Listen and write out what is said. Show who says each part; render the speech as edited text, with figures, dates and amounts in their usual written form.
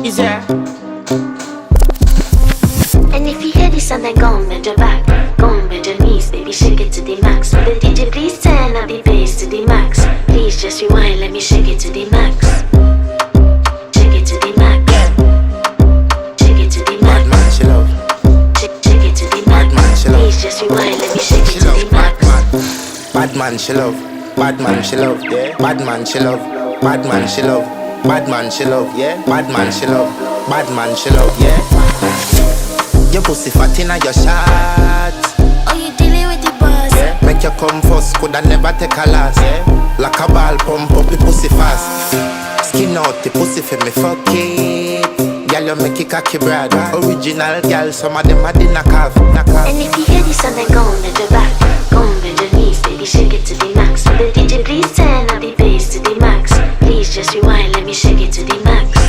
Speaker 1: Is there?
Speaker 2: And if you hear this and then go on bend your back, go on bend your knees, baby, shake it to the max. Will the DJ please turn up the bass to the max? Please just rewind, let me shake it to the max. Shake it to the max. Shake it to the
Speaker 3: Bad
Speaker 2: max.
Speaker 3: man, she love.
Speaker 2: Shake it to the
Speaker 3: Bad man,
Speaker 2: max.
Speaker 3: she love.
Speaker 2: Please just rewind, let me shake
Speaker 3: She
Speaker 2: it to
Speaker 3: love.
Speaker 2: the
Speaker 3: Bad
Speaker 2: max.
Speaker 3: man. Bad man, she love. Bad man, she love. Yeah. Bad man, she love. Bad man, she love. Bad man, she love. Yeah. Bad man, she love. Bad man, she love. Yeah. Your pussy fat inna your shots.
Speaker 2: Oh, you dealing with the boss?
Speaker 3: Yeah. Make you come first, coulda never take a last. Yeah. Like a ball, pump up the pussy fast. Skin out the pussy for me, fuck it. Girl, you make it cocky, brother. Original girl, some of them are the knockoff.
Speaker 2: And if you hear this and then go on bend your back, go on bend your knees, baby, shake it to the max. Will the DJ please turn up the bass to the max? Please just rewind, let me shake it to the max.